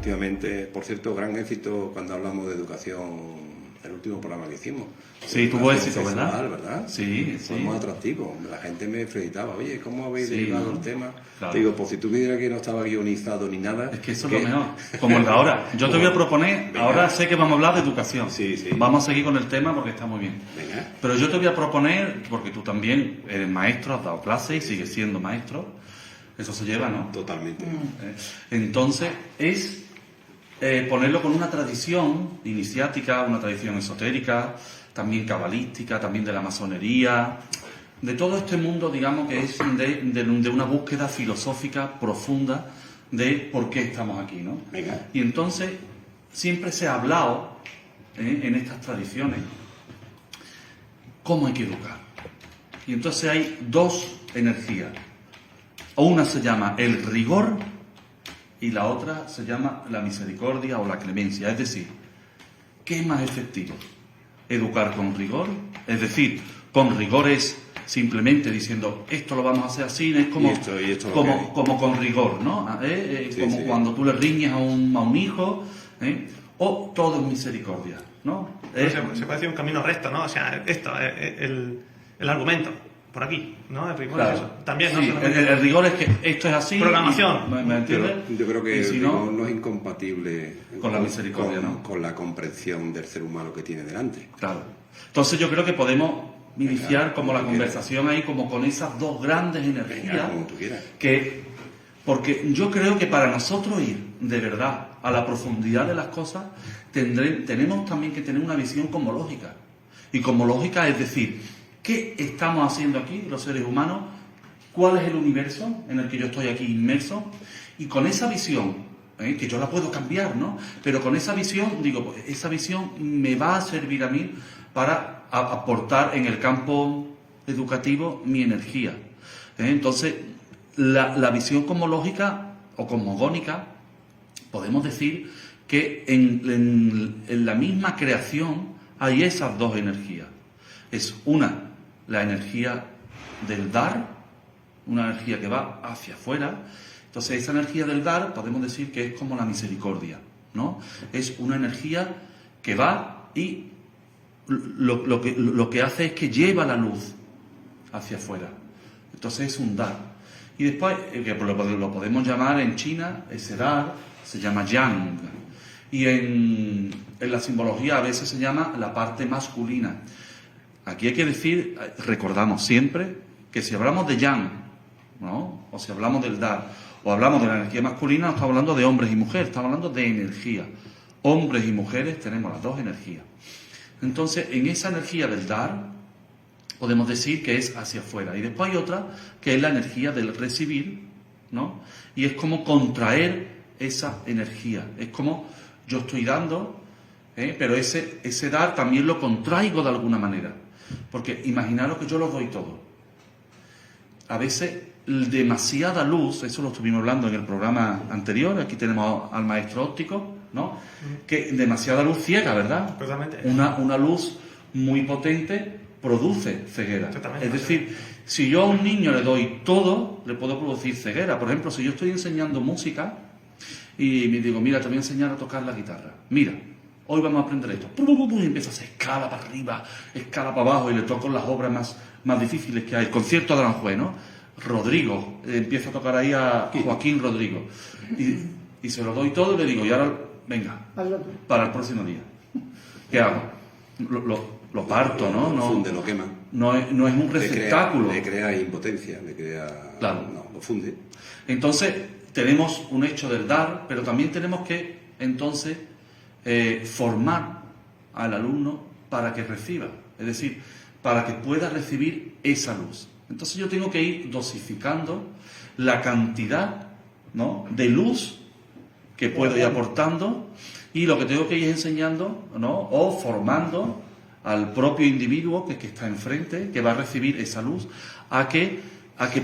efectivamente. Por cierto, gran éxito cuando hablamos de educación, el último programa que hicimos. Sí, tuvo éxito, ¿verdad? ¿verdad? Sí, Fue sí. muy atractivo. La gente me felicitaba. Oye, ¿cómo habéis derivado el tema? Claro. Digo, pues si tú me dijeras que no estaba guionizado ni nada... Es que eso es lo mejor. Como el de ahora. Yo te voy a proponer, Venga. ahora sé que vamos a hablar de educación. Sí, sí. Vamos a seguir con el tema porque está muy bien. Venga. Pero yo te voy a proponer, porque tú también eres maestro, has dado clases y sigues siendo maestro. Eso se lleva, ¿no? Totalmente. Entonces, es ponerlo con una tradición iniciática, una tradición esotérica, también cabalística, también de la masonería, de todo este mundo, digamos, que es de una búsqueda filosófica profunda de por qué estamos aquí, ¿no? Venga. Y entonces, siempre se ha hablado, en estas tradiciones, cómo hay que educar. Y entonces hay dos energías. Una se llama el rigor y la otra se llama la misericordia o la clemencia. Es decir, ¿qué es más efectivo? ¿Educar con rigor? Es decir, con rigor es simplemente diciendo esto lo vamos a hacer así, es como, y esto como con rigor, ¿no? Sí, como sí. cuando tú le riñes a un hijo, o todo es misericordia, ¿no? Se puede decir un camino recto, ¿no? O sea, esto, el argumento, por aquí, ¿no? El rigor Claro. es eso. También, ¿no? Sí, el rigor es que esto es así. Programación. ¿Me entiendes? Yo creo que Y el si rigor no es incompatible con la misericordia, ¿no? con la comprensión del ser humano que tiene delante. Claro. Entonces yo creo que podemos iniciar Venga, como la como conversación ahí como con esas dos grandes energías Venga, como tú quieras. porque yo creo que para nosotros ir de verdad a la profundidad de las cosas tenemos también que tener una visión cosmológica. Y cosmológica es decir, ¿qué estamos haciendo aquí los seres humanos? ¿Cuál es el universo en el que yo estoy aquí inmerso? Y con esa visión, que yo la puedo cambiar, ¿no? Pero con esa visión, digo, pues esa visión me va a servir a mí para aportar en el campo educativo mi energía. Entonces, la visión cosmológica o cosmogónica, podemos decir que en la misma creación hay esas dos energías. Es una, la energía del dar, una energía que va hacia afuera. Entonces, esa energía del dar podemos decir que es como la misericordia, ¿no? Es una energía que va y lo que hace es que lleva la luz hacia afuera. Entonces es un dar. Y después, que lo podemos llamar en China, ese dar se llama yang. Y en la simbología a veces se llama la parte masculina. Aquí hay que decir, recordamos siempre, que si hablamos de yang, ¿no? O si hablamos del dar, o hablamos de la energía masculina, no estamos hablando de hombres y mujeres, estamos hablando de energía. Hombres y mujeres tenemos las dos energías. Entonces, en esa energía del dar, podemos decir que es hacia afuera. Y después hay otra, que es la energía del recibir, ¿no? Y es como contraer esa energía. Es como yo estoy dando, pero ese dar también lo contraigo de alguna manera. Porque imaginaros que yo lo doy todo. A veces demasiada luz, eso lo estuvimos hablando en el programa anterior, aquí tenemos al maestro óptico, ¿no? Que demasiada luz ciega, ¿verdad? Totalmente. Una luz muy potente produce ceguera. Totalmente. Es decir, si yo a un niño le doy todo, le puedo producir ceguera. Por ejemplo, si yo estoy enseñando música y me digo, mira, te voy a enseñar a tocar la guitarra. Mira, hoy vamos a aprender esto. Y empieza a hacer escala para arriba, escala para abajo y le toco las obras más difíciles que hay. El concierto de Aranjuez, ¿no? Rodrigo, empieza a tocar ahí a Joaquín Rodrigo. Y se lo doy todo y le digo, y ahora, venga, para el próximo día. ¿Qué hago? Lo parto, ¿no? Lo funde, lo quema. No es un receptáculo. Le crea impotencia, le crea... Claro. No, lo funde. Entonces, tenemos un hecho del dar, pero también tenemos que, entonces, formar al alumno para que reciba. Es decir, para que pueda recibir esa luz. Entonces yo tengo que ir dosificando la cantidad, ¿no?, de luz que puedo ir aportando, y lo que tengo que ir enseñando, ¿no?, o formando al propio individuo que está enfrente, que va a recibir esa luz, a que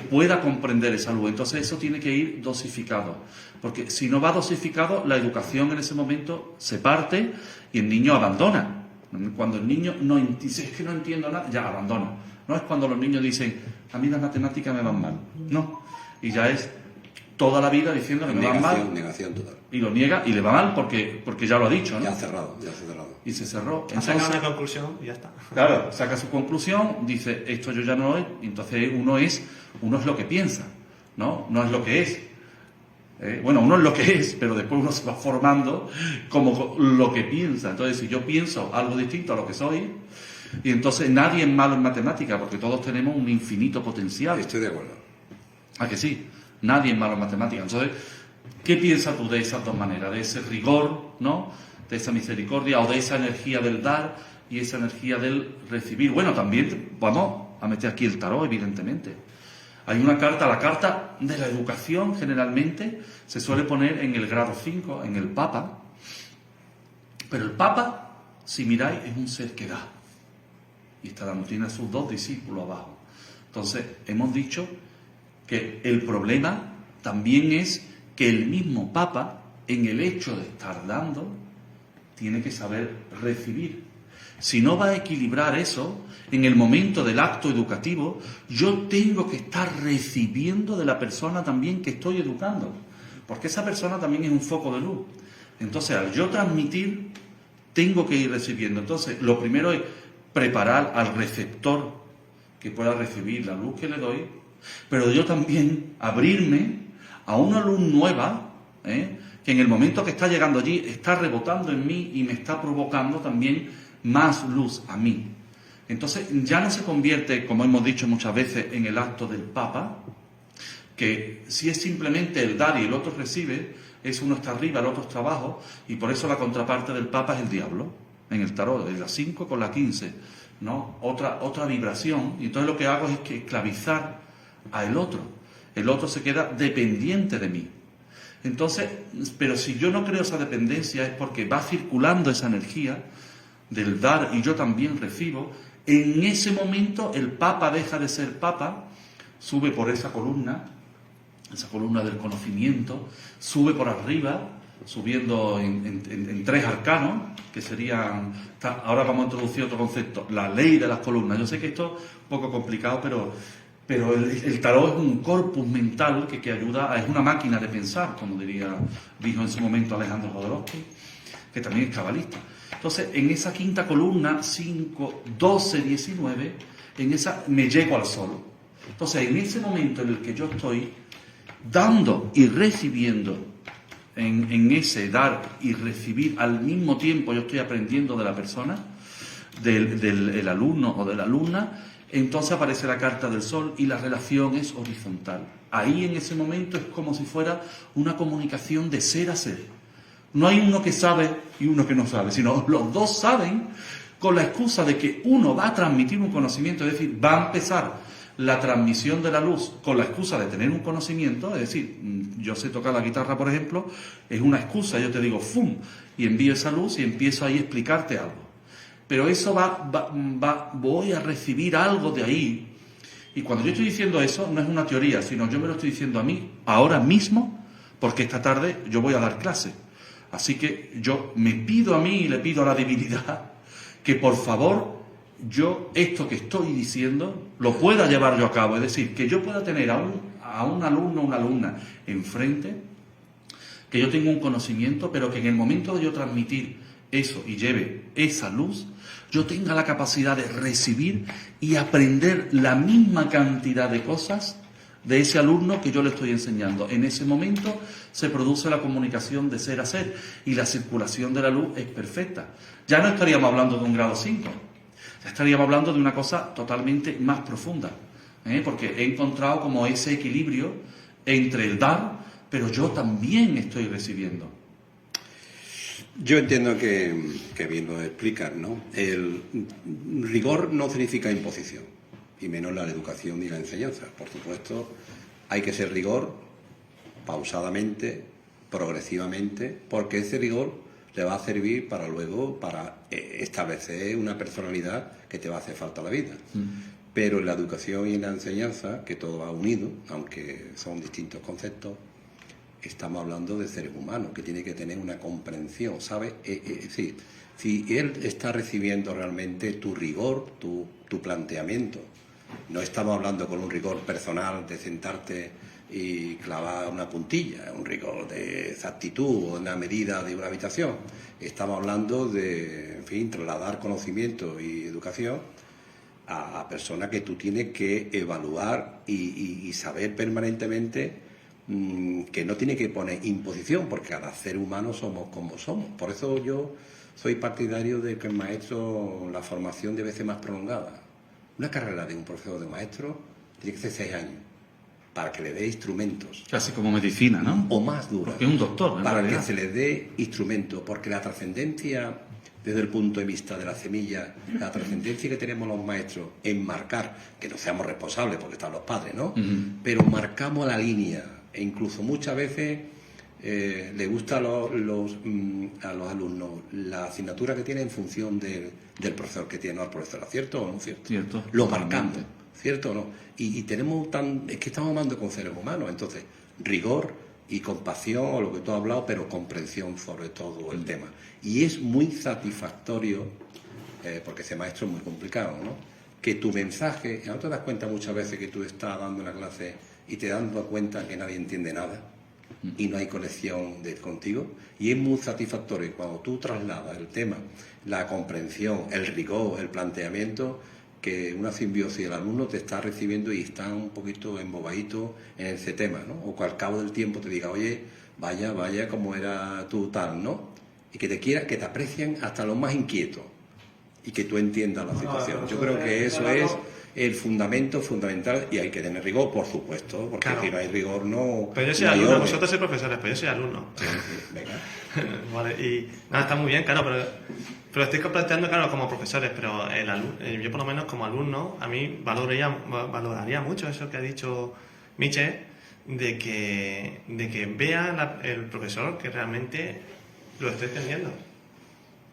pueda comprender esa luz. Entonces eso tiene que ir dosificado, porque si no va dosificado, la educación en ese momento se parte y el niño abandona. Cuando el niño no dice, es que no entiendo nada, ya abandona. No es cuando los niños dicen, a mí las matemáticas me van mal. No. Y ya es toda la vida diciendo que me va mal. Negación total. Y lo niega y le va mal porque ya lo ha dicho, ¿no? Ya ha cerrado. Y se cerró. Ha sacado una conclusión y ya está. Claro, saca su conclusión, dice, esto yo ya no lo es, y entonces uno es lo que piensa, ¿no? No es lo que es. Bueno, uno es lo que es, pero después uno se va formando como lo que piensa. Entonces, si yo pienso algo distinto a lo que soy, y entonces nadie es malo en matemática, porque todos tenemos un infinito potencial. Estoy de acuerdo. ¿A que sí? Nadie es malo en matemática. Entonces, ¿qué piensas tú de esas dos maneras? De ese rigor, ¿no? De esa misericordia o de esa energía del dar y esa energía del recibir. Bueno, también vamos a meter aquí el tarot, evidentemente. Hay una carta, la carta de la educación generalmente se suele poner en el grado 5, en el Papa. Pero el Papa, si miráis, es un ser que da. Y está dando, tiene a sus 2 discípulos abajo. Entonces, hemos dicho que el problema también es que el mismo Papa, en el hecho de estar dando, tiene que saber recibir. Si no va a equilibrar eso, en el momento del acto educativo, yo tengo que estar recibiendo de la persona también que estoy educando, porque esa persona también es un foco de luz. Entonces, al yo transmitir, tengo que ir recibiendo. Entonces, lo primero es preparar al receptor que pueda recibir la luz que le doy, pero yo también abrirme a una luz nueva, que en el momento que está llegando allí está rebotando en mí y me está provocando también más luz a mí. Entonces ya no se convierte, como hemos dicho muchas veces, en el acto del Papa, que si es simplemente el dar y el otro recibe, es uno está arriba, el otro está abajo, y por eso la contraparte del Papa es el diablo, en el tarot, de la 5 con la 15, ¿no? Otra vibración, y entonces lo que hago es que esclavizar al otro. El otro se queda dependiente de mí. Entonces, pero si yo no creo esa dependencia es porque va circulando esa energía del dar y yo también recibo. En ese momento el Papa deja de ser Papa, sube por esa columna del conocimiento, sube por arriba, subiendo en 3 arcanos, que serían... Ahora vamos a introducir otro concepto, la ley de las columnas. Yo sé que esto es un poco complicado, pero el tarot es un corpus mental que ayuda, es una máquina de pensar, como dijo en su momento Alejandro Jodorowsky, que también es cabalista. Entonces, en esa quinta columna, 5, 12, 19, en esa me llego al sol. Entonces, en ese momento en el que yo estoy dando y recibiendo, en ese dar y recibir al mismo tiempo, yo estoy aprendiendo de la persona, del alumno o de la alumna. Entonces aparece la carta del sol y la relación es horizontal. Ahí en ese momento es como si fuera una comunicación de ser a ser. No hay uno que sabe y uno que no sabe, sino los dos saben con la excusa de que uno va a transmitir un conocimiento, es decir, va a empezar la transmisión de la luz con la excusa de tener un conocimiento, es decir, yo sé tocar la guitarra, por ejemplo, es una excusa, yo te digo ¡fum! Y envío esa luz y empiezo ahí a explicarte algo. Pero eso voy a recibir algo de ahí. Y cuando yo estoy diciendo eso, no es una teoría, sino yo me lo estoy diciendo a mí, ahora mismo, porque esta tarde yo voy a dar clase. Así que yo me pido a mí y le pido a la divinidad que por favor yo esto que estoy diciendo lo pueda llevar yo a cabo. Es decir, que yo pueda tener a un alumno o una alumna enfrente, que yo tenga un conocimiento, pero que en el momento de yo transmitir eso y lleve esa luz, yo tenga la capacidad de recibir y aprender la misma cantidad de cosas de ese alumno que yo le estoy enseñando. En ese momento se produce la comunicación de ser a ser y la circulación de la luz es perfecta. Ya no estaríamos hablando de un grado 5, ya estaríamos hablando de una cosa totalmente más profunda, porque he encontrado como ese equilibrio entre el dar, pero yo también estoy recibiendo. Yo entiendo que bien lo explicas, ¿no? El rigor no significa imposición, y menos la educación ni la enseñanza. Por supuesto, hay que ser rigor pausadamente, progresivamente, porque ese rigor le va a servir para luego, para establecer una personalidad que te va a hacer falta la vida. Pero en la educación y en la enseñanza, que todo va unido, aunque son distintos conceptos, estamos hablando de seres humanos, que tiene que tener una comprensión, ¿sabes? Sí, si él está recibiendo realmente tu rigor, tu planteamiento, no estamos hablando con un rigor personal de sentarte y clavar una puntilla, un rigor de exactitud o una medida de una habitación. Estamos hablando de, en fin, trasladar conocimiento y educación a personas que tú tienes que evaluar y saber permanentemente que no tiene que poner imposición, porque cada ser humano somos como somos. Por eso yo soy partidario de que el maestro, la formación debe ser más prolongada. Una carrera de un profesor de maestro tiene que ser 6 años, para que le dé instrumentos. Casi como medicina, ¿no? O más dura. Porque es un doctor, para realidad. que se le dé instrumentos, porque la trascendencia, desde el punto de vista de la semilla, la trascendencia que tenemos los maestros en marcar, que no seamos responsables, porque están los padres, ¿no? Pero marcamos la línea, e incluso muchas veces le gusta a los alumnos la asignatura que tiene en función del profesor que tiene, no al profesor, ¿cierto o no cierto? Cierto. Lo marcamos, ¿cierto o no? Y tenemos es que estamos hablando con seres humanos, entonces rigor y compasión, o lo que tú has hablado, pero comprensión sobre todo el tema. Y es muy satisfactorio, porque ese maestro es muy complicado, ¿no? Que tu mensaje, ¿no te das cuenta muchas veces que tú estás dando una clase y te das cuenta que nadie entiende nada y no hay conexión contigo? Y es muy satisfactorio cuando tú trasladas el tema, la comprensión, el rigor, el planteamiento, que una simbiosis, el alumno te está recibiendo y está un poquito embobadito en ese tema, ¿no? O que al cabo del tiempo te diga, oye, vaya, como era tú tal, ¿no? Y que te quiera, que te aprecien hasta los más inquietos y que tú entiendas la situación. Yo creo que eso es el fundamento fundamental, y hay que tener rigor, por supuesto, porque Claro. si no hay rigor no... Pero yo soy no hay alumno, orden. vosotros sois profesores, pero yo soy alumno. Sí, venga. Vale, y nada, está muy bien, claro, pero estoy planteando, claro, como profesores, pero yo por lo menos como alumno, a mí valoraría mucho eso que ha dicho Miche, de que vea el profesor que realmente lo esté entendiendo,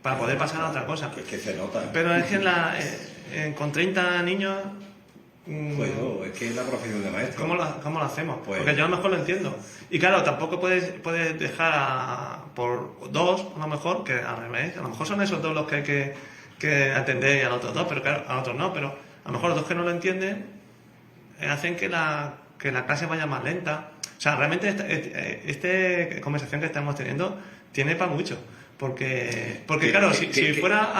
para poder pasar a otra cosa. Es que se nota. Pero es que con 30 niños... Bueno, es que es la profesión de maestro. ¿Cómo lo hacemos? Pues- Porque yo a lo mejor lo entiendo. Y claro, tampoco puedes dejar por 2, a lo mejor, que al revés. A lo mejor son esos 2 los que hay que atender y a los otros 2, pero claro, a otros no. Pero a lo mejor los 2 que no lo entienden hacen que la clase vaya más lenta. O sea, realmente esta conversación que estamos teniendo tiene para mucho. Porque claro, si fuera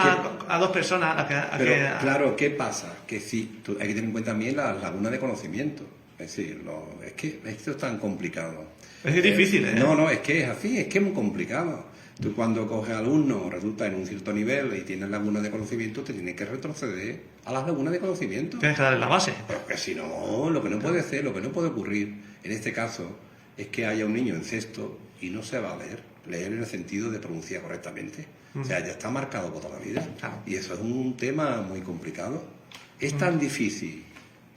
a 2 personas Pero claro, ¿qué pasa? Que sí, hay que tener en cuenta también la laguna de conocimiento. Es decir, es que esto es tan complicado. Es difícil, ¿eh? No, es que es así, es que es muy complicado. Tú cuando coges alumnos, resulta en un cierto nivel y tienes laguna de conocimiento, te tienes que retroceder a las lagunas de conocimiento. Tienes que darle la base. Pero que si no, lo que no puede ser, lo que no puede ocurrir en este caso es que haya un niño en sexto y no se va a leer en el sentido de pronunciar correctamente. O sea, ya está marcado por toda la vida. Claro. Y eso es un tema muy complicado. Es tan difícil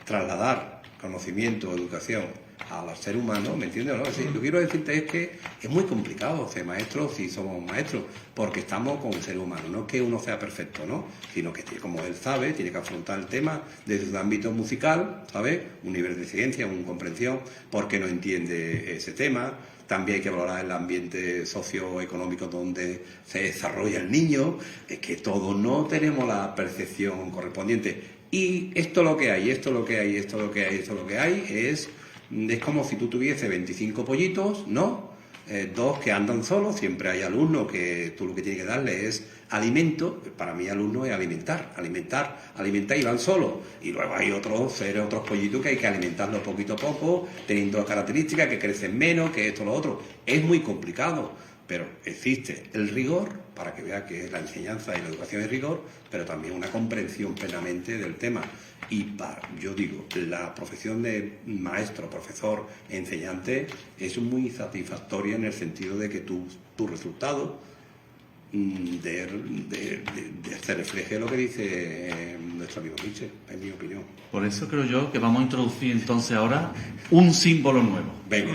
trasladar conocimiento, educación al ser humano, ¿me entiendes? ¿No? Es decir, lo que quiero decirte es que es muy complicado ser maestro si somos maestros, porque estamos con un ser humano. No es que uno sea perfecto, ¿no? Sino que, como él sabe, tiene que afrontar el tema desde su ámbito musical, ¿sabes? Un nivel de ciencia, una comprensión, porque no entiende ese tema. También hay que valorar el ambiente socioeconómico donde se desarrolla el niño. Es que todos no tenemos la percepción correspondiente. Y esto lo que hay, esto lo que hay, esto lo que hay, esto lo que hay, es como si tú tuviese 25 pollitos, ¿no? 2 que andan solos, siempre hay alumnos que tú lo que tienes que darle es alimento. Para mí alumno es alimentar y van solos. Y luego hay otros pollitos que hay que alimentarlos poquito a poco, teniendo características que crecen menos, que esto, lo otro. Es muy complicado, pero existe el rigor, para que vea que la enseñanza y la educación es rigor, pero también una comprensión plenamente del tema. Y yo digo, la profesión de maestro, profesor, enseñante es muy satisfactoria en el sentido de que tu resultado se refleje lo que dice nuestro amigo Miche, en mi opinión. Por eso creo yo que vamos a introducir entonces ahora un símbolo nuevo. Venga.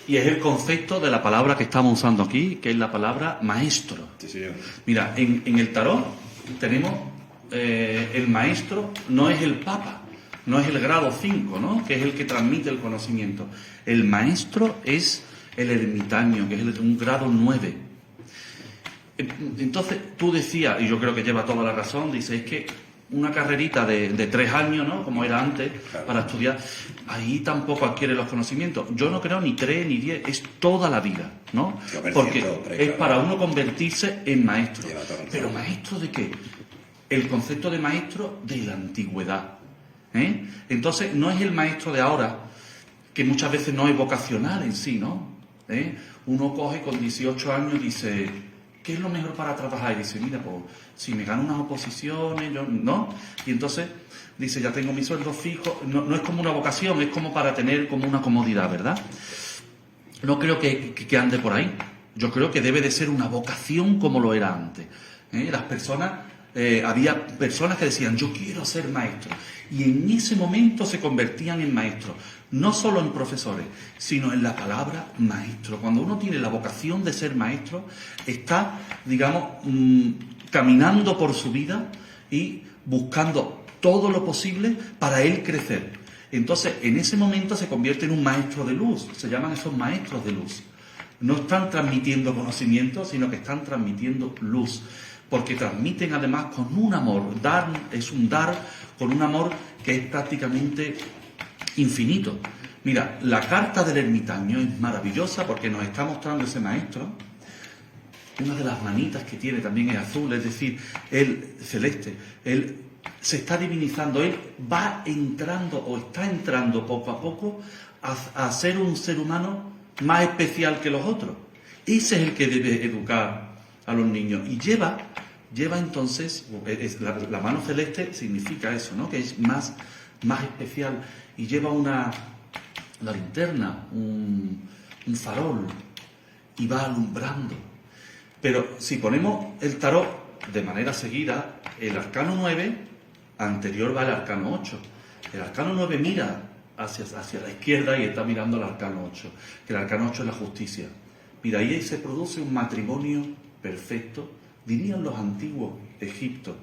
Y es el concepto de la palabra que estamos usando aquí, que es la palabra maestro. Sí, señor. Mira, en el tarot tenemos el maestro, no es el papa, no es el grado 5, ¿no? Que es el que transmite el conocimiento. El maestro es el ermitaño, que es un grado 9. Entonces tú decías, y yo creo que lleva toda la razón, dice, es que una carrerita de 3 años, ¿no? Como era antes, Claro. para estudiar, ahí tampoco adquiere los conocimientos. Yo no creo ni 3 ni 10, es toda la vida, ¿no? Sí, hombre, Porque 103, es claro. para uno convertirse en maestro. Lleva toda razón. ¿Pero maestro de qué? El concepto de maestro de la antigüedad. ¿Eh? Entonces, no es el maestro de ahora, que muchas veces no es vocacional en sí, ¿no? ¿Eh? Uno coge con 18 años y dice, ¿qué es lo mejor para trabajar? Y dice, mira, pues si me gano unas oposiciones, yo, ¿no? Y entonces dice, ya tengo mi sueldo fijo. No, no es como una vocación, es como para tener como una comodidad, ¿verdad? No creo que ande por ahí. Yo creo que debe de ser una vocación como lo era antes. Las personas, había personas que decían, yo quiero ser maestro. Y en ese momento se convertían en maestros. No solo en profesores, sino en la palabra maestro. Cuando uno tiene la vocación de ser maestro, está, digamos, caminando por su vida y buscando todo lo posible para él crecer. Entonces, en ese momento se convierte en un maestro de luz. Se llaman esos maestros de luz. No están transmitiendo conocimiento, sino que están transmitiendo luz. Porque transmiten además con un amor. Dar es un dar con un amor que es prácticamente infinito. Mira, la carta del ermitaño es maravillosa porque nos está mostrando ese maestro. Una de las manitas que tiene también es azul, es decir, él celeste. Él se está divinizando, él va entrando o está entrando poco a poco a ser un ser humano más especial que los otros. Ese es el que debe educar a los niños. Y lleva entonces, la mano celeste significa eso, ¿no? Que es más especial. Y lleva una linterna, un farol, y va alumbrando. Pero si ponemos el tarot de manera seguida, el arcano 9, anterior va el arcano 8. El arcano 9 mira hacia la izquierda y está mirando al arcano 8, que el arcano 8 es la justicia. Mira, ahí se produce un matrimonio perfecto, dirían los antiguos Egiptos.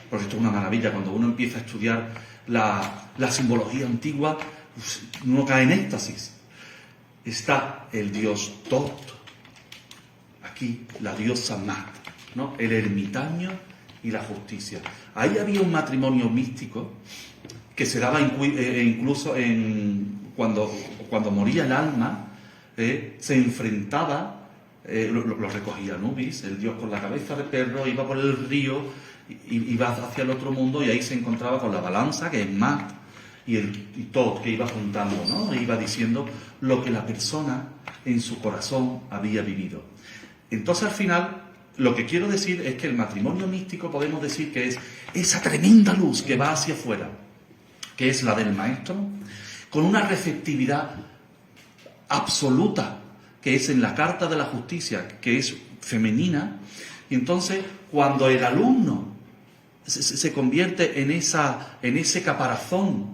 Porque esto es una maravilla, cuando uno empieza a estudiar la simbología antigua, uno cae en éxtasis. Está el dios Tot, aquí la diosa Mat, ¿no? El ermitaño y la justicia. Ahí había un matrimonio místico que se daba incluso cuando moría el alma, se enfrentaba, lo recogía Anubis, el dios con la cabeza de perro, iba por el río, iba hacia el otro mundo y ahí se encontraba con la balanza, que es Mat, y todo que iba juntando, ¿no? E iba diciendo lo que la persona en su corazón había vivido. Entonces, al final, lo que quiero decir es que el matrimonio místico podemos decir que es esa tremenda luz que va hacia afuera, que es la del maestro, con una receptividad absoluta, que es en la carta de la justicia, que es femenina. Y entonces, cuando el alumno se convierte en ese caparazón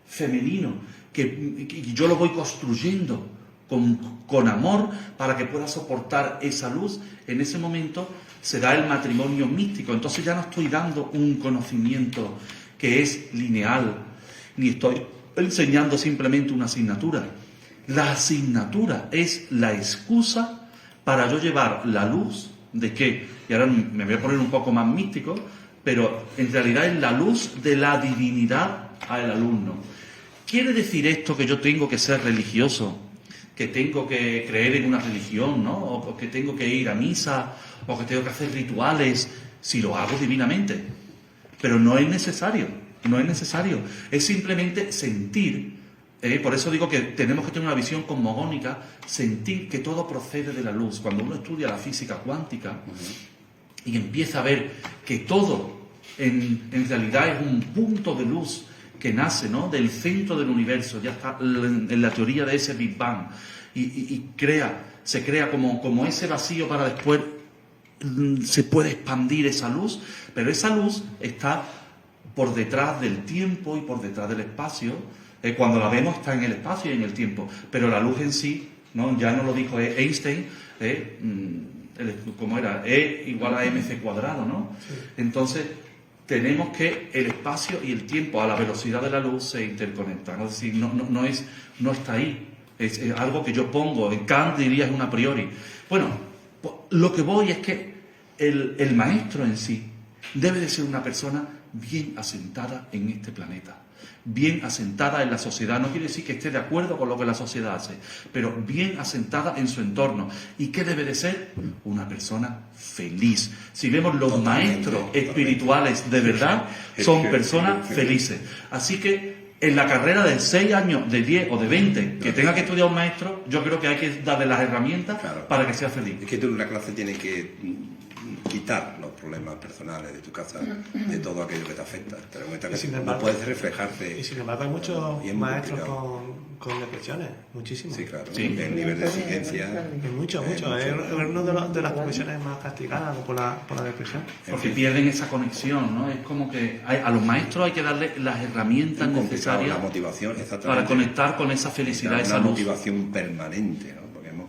femenino, que yo lo voy construyendo con amor para que pueda soportar esa luz, en ese momento se da el matrimonio místico. Entonces ya no estoy dando un conocimiento que es lineal, ni estoy enseñando simplemente una asignatura. La asignatura es la excusa para yo llevar la luz de qué, y ahora me voy a poner un poco más místico, pero en realidad es la luz de la divinidad al alumno. ¿Quiere decir esto que yo tengo que ser religioso? Que tengo que creer en una religión, ¿no? O que tengo que ir a misa, o que tengo que hacer rituales, si lo hago divinamente. Pero no es necesario, no es necesario. Es simplemente sentir, por eso digo que tenemos que tener una visión cosmogónica, sentir que todo procede de la luz. Cuando uno estudia la física cuántica y empieza a ver que todo en realidad es un punto de luz que nace, ¿no?, del centro del universo, ya está en la teoría de ese Big Bang, y se crea como ese vacío para después se puede expandir esa luz, pero esa luz está por detrás del tiempo y por detrás del espacio. Cuando la vemos está en el espacio y en el tiempo, pero la luz en sí, ¿no?, ya nos lo dijo Einstein, ¿cómo era? E igual a mc cuadrado, ¿no? Sí. Entonces, tenemos que el espacio y el tiempo a la velocidad de la luz se interconectan, es decir, no está ahí, es algo que yo pongo, en Kant diría es un a priori. Bueno, lo que voy es que el maestro en sí debe de ser una persona bien asentada en este planeta, bien asentada en la sociedad. No quiere decir que esté de acuerdo con lo que la sociedad hace, pero bien asentada en su entorno. ¿Y qué debe de ser? Una persona feliz. Si vemos los maestros espirituales de verdad, son personas felices. Así que en la carrera de 6 años, de 10 o de 20, que tenga que estudiar un maestro, yo creo que hay que darle las herramientas para que sea feliz. Es que tú en una clase tienes que quitar los problemas personales de tu casa, de todo aquello que te afecta. Te das cuenta que sin no embargo, puedes reflejarte. Y sin embargo hay muchos Y es muy maestros complicado. con depresiones, muchísimos. Sí, claro. Sí. El nivel de exigencia. Es mucho. Es una de las profesiones más castigadas por la depresión. Porque pierden esa conexión, ¿no? Es como que a los maestros hay que darle las herramientas necesarias La motivación, exactamente. para conectar con esa felicidad, esa Una luz. motivación permanente, ¿no?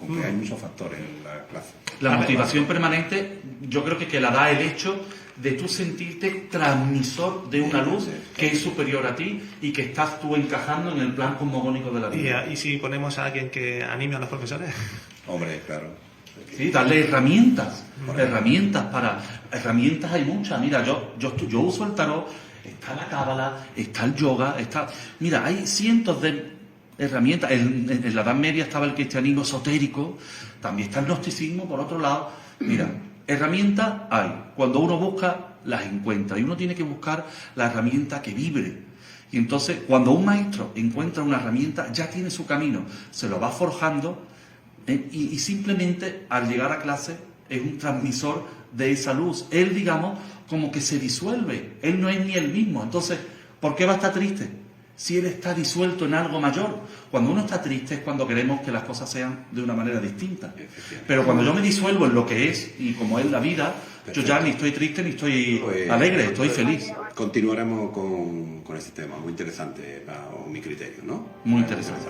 Porque hay muchos factores en la clase. La motivación permanente, yo creo que la da el hecho de tú sentirte transmisor de una luz que es superior a ti y que estás tú encajando en el plan cosmogónico de la vida. Y si ponemos a alguien que anime a los profesores. Hombre, claro. Sí, darle herramientas. Herramientas hay muchas. Mira, yo uso el tarot, está la cábala, está el yoga, mira, hay cientos de herramientas. En la Edad Media estaba el cristianismo esotérico, también está el gnosticismo, por otro lado. Mira, herramientas hay. Cuando uno busca, las encuentra. Y uno tiene que buscar la herramienta que vibre. Y entonces, cuando un maestro encuentra una herramienta, ya tiene su camino. Se lo va forjando y simplemente, al llegar a clase, es un transmisor de esa luz. Él, digamos, como que se disuelve. Él no es ni el mismo. Entonces, ¿por qué va a estar triste? Si él está disuelto en algo mayor. Cuando uno está triste es cuando queremos que las cosas sean de una manera distinta. Pero cuando yo me disuelvo en lo que es y como es la vida, yo ya ni estoy triste ni estoy alegre, estoy feliz. Continuaremos con este tema, muy interesante, a mi criterio, ¿no? Muy interesante.